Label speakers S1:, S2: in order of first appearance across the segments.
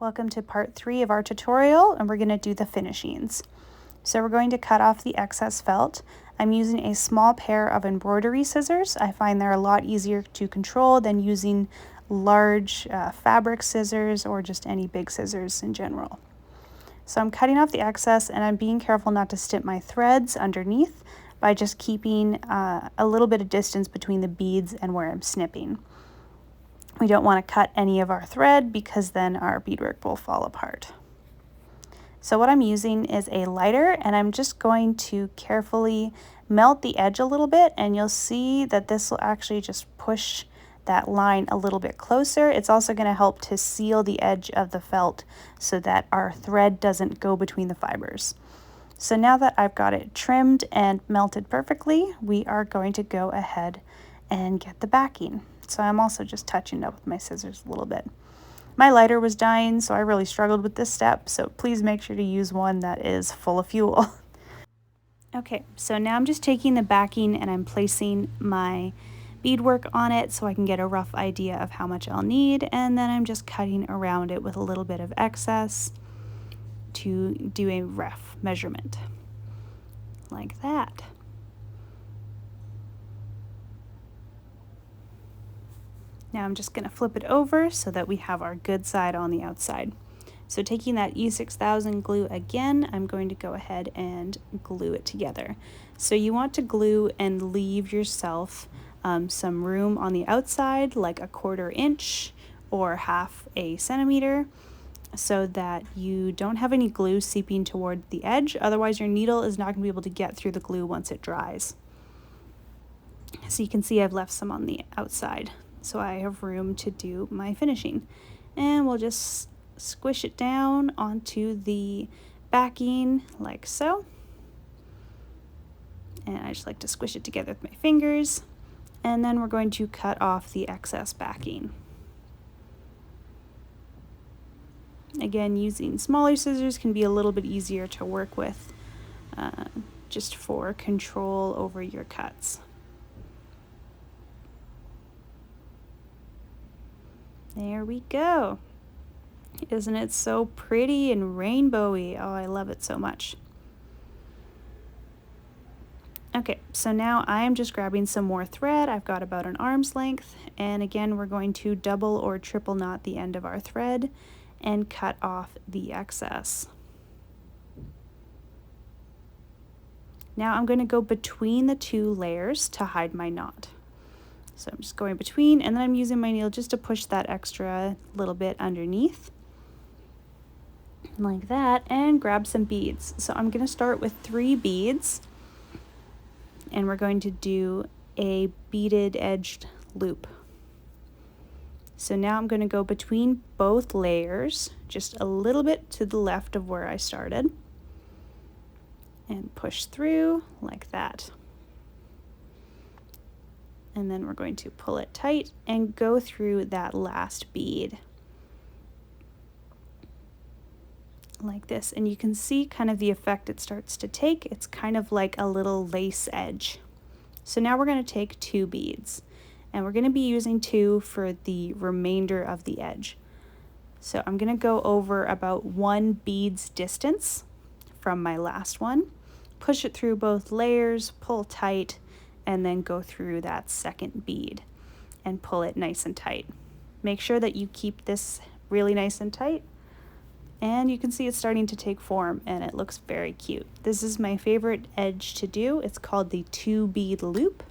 S1: Welcome to part 3 of our tutorial, and we're going to do the finishings. So we're going to cut off the excess felt. I'm using a small pair of embroidery scissors. I find they're a lot easier to control than using large fabric scissors or just any big scissors in general. So I'm cutting off the excess, and I'm being careful not to snip my threads underneath by just keeping a little bit of distance between the beads and where I'm snipping. We don't want to cut any of our thread because then our beadwork will fall apart. So what I'm using is a lighter, and I'm just going to carefully melt the edge a little bit, and you'll see that this will actually just push that line a little bit closer. It's also going to help to seal the edge of the felt so that our thread doesn't go between the fibers. So now that I've got it trimmed and melted perfectly, we are going to go ahead and get the backing. So I'm also just touching it up with my scissors a little bit. My lighter was dying, so I really struggled with this step, so please make sure to use one that is full of fuel. Okay, so now I'm just taking the backing and I'm placing my beadwork on it so I can get a rough idea of how much I'll need, and then I'm just cutting around it with a little bit of excess to do a rough measurement, like that. Now I'm just going to flip it over so that we have our good side on the outside. So taking that E6000 glue again, I'm going to go ahead and glue it together. So you want to glue and leave yourself some room on the outside, like a 1/4 inch or 1/2 centimeter, so that you don't have any glue seeping toward the edge. Otherwise your needle is not going to be able to get through the glue once it dries. So you can see I've left some on the outside, so I have room to do my finishing. And we'll just squish it down onto the backing like so. And I just like to squish it together with my fingers. And then we're going to cut off the excess backing. Again, using smaller scissors can be a little bit easier to work with, just for control over your cuts. There we go. Isn't it so pretty and rainbowy? Oh, I love it so much. Okay, so now I am just grabbing some more thread. I've got about an arm's length, and again, we're going to double or triple knot the end of our thread and cut off the excess. Now I'm going to go between the 2 layers to hide my knot. So I'm just going between, and then I'm using my needle just to push that extra little bit underneath, like that, and grab some beads. So I'm going to start with 3 beads, and we're going to do a beaded edged loop. So now I'm going to go between both layers, just a little bit to the left of where I started, and push through like that. And then we're going to pull it tight and go through that last bead like this. And you can see kind of the effect it starts to take. It's kind of like a little lace edge. So now we're going to take 2 beads, and we're going to be using 2 for the remainder of the edge. So I'm going to go over about 1 bead's distance from my last one, push it through both layers, pull tight, and then go through that second bead and pull it nice and tight. Make sure that you keep this really nice and tight, and you can see it's starting to take form and it looks very cute. This is my favorite edge to do. It's called the 2 bead loop,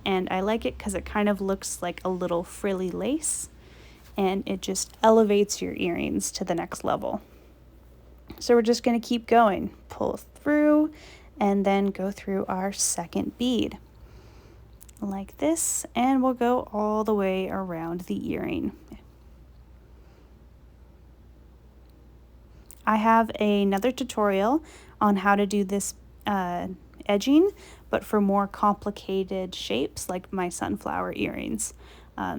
S1: and I like it because it kind of looks like a little frilly lace, and it just elevates your earrings to the next level. So we're just going to keep going, pull through, and then go through our second bead like this, and we'll go all the way around the earring. I have another tutorial on how to do this edging, but for more complicated shapes like my sunflower earrings.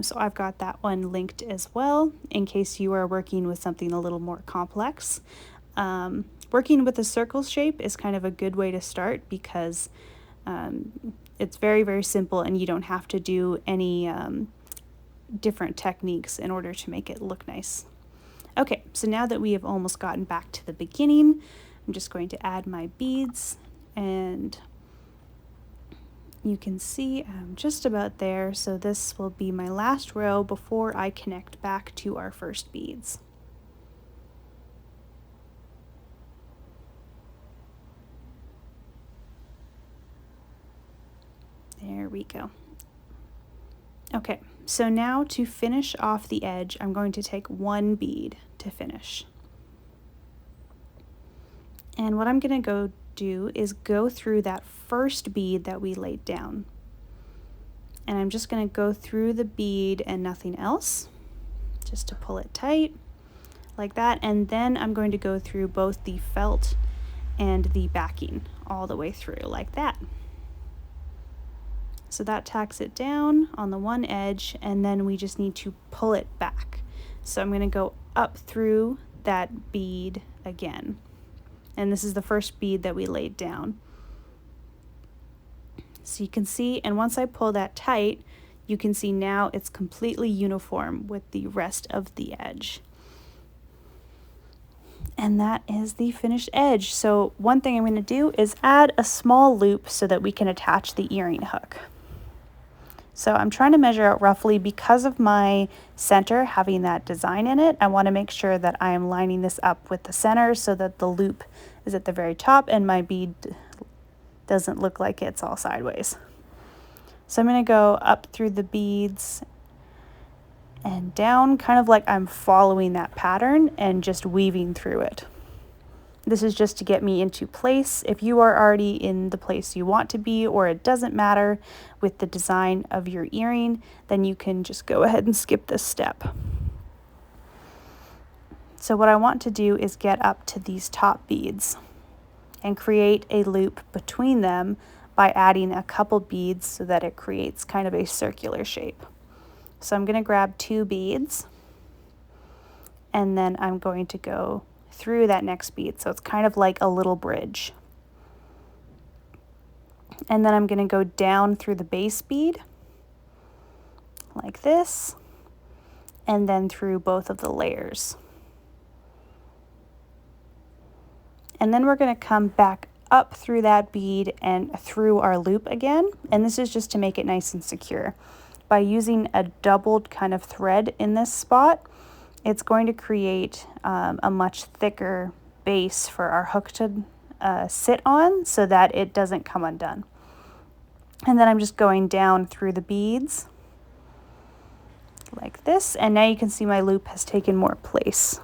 S1: So I've got that one linked as well in case you are working with something a little more complex. Working with a circle shape is kind of a good way to start because it's very, very simple, and you don't have to do any different techniques in order to make it look nice. Okay, so now that we have almost gotten back to the beginning, I'm just going to add my beads, and you can see I'm just about there. So this will be my last row before I connect back to our first beads. There we go. Okay, so now to finish off the edge, I'm going to take one bead to finish. And what I'm going to go do is go through that first bead that we laid down. And I'm just going to go through the bead and nothing else, just to pull it tight like that. And then I'm going to go through both the felt and the backing all the way through like that. So that tacks it down on the one edge, and then we just need to pull it back. So I'm going to go up through that bead again. And this is the first bead that we laid down. So you can see, and once I pull that tight, you can see now it's completely uniform with the rest of the edge. And that is the finished edge. So one thing I'm going to do is add a small loop so that we can attach the earring hook. So I'm trying to measure out roughly, because of my center having that design in it, I want to make sure that I am lining this up with the center so that the loop is at the very top and my bead doesn't look like it's all sideways. So I'm going to go up through the beads and down, kind of like I'm following that pattern and just weaving through it. This is just to get me into place. If you are already in the place you want to be, or it doesn't matter with the design of your earring, then you can just go ahead and skip this step. So what I want to do is get up to these top beads and create a loop between them by adding a couple beads so that it creates kind of a circular shape. So I'm going to grab 2 beads, and then I'm going to go through that next bead. So it's kind of like a little bridge. And then I'm going to go down through the base bead like this, and then through both of the layers. And then we're going to come back up through that bead and through our loop again. And this is just to make it nice and secure. By using a doubled kind of thread in this spot, it's going to create a much thicker base for our hook to sit on so that it doesn't come undone. And then I'm just going down through the beads like this, and now you can see my loop has taken more place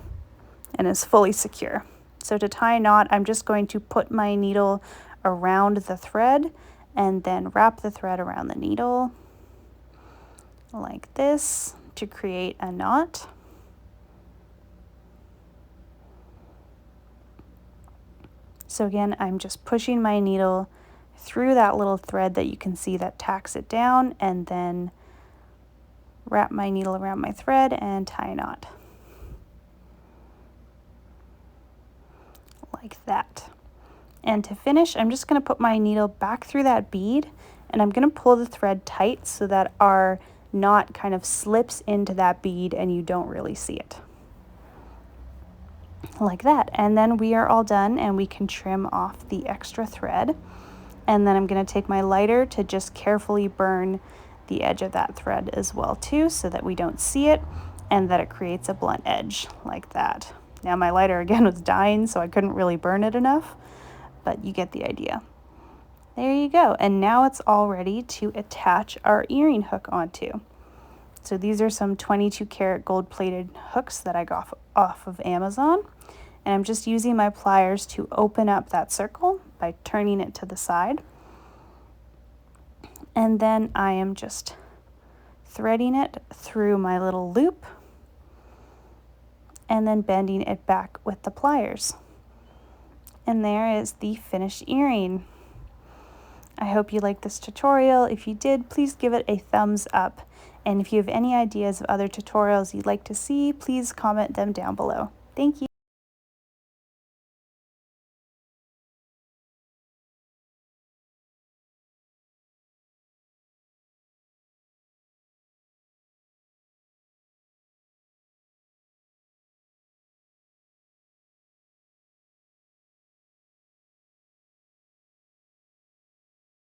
S1: and is fully secure. So to tie a knot, I'm just going to put my needle around the thread and then wrap the thread around the needle like this to create a knot. So again, I'm just pushing my needle through that little thread that you can see that tacks it down, and then wrap my needle around my thread and tie a knot. Like that. And to finish, I'm just going to put my needle back through that bead, and I'm going to pull the thread tight so that our knot kind of slips into that bead and you don't really see it. Like that. And then we are all done, and we can trim off the extra thread. And then I'm going to take my lighter to just carefully burn the edge of that thread as well too, so that we don't see it and that it creates a blunt edge like that. Now my lighter again was dying, so I couldn't really burn it enough, but you get the idea. There you go. And now it's all ready to attach our earring hook onto. So these are some 22 karat gold plated hooks that I got off of Amazon. And I'm just using my pliers to open up that circle by turning it to the side. And then I am just threading it through my little loop and then bending it back with the pliers. And there is the finished earring. I hope you liked this tutorial. If you did, please give it a thumbs up. And if you have any ideas of other tutorials you'd like to see, please comment them down below. Thank you.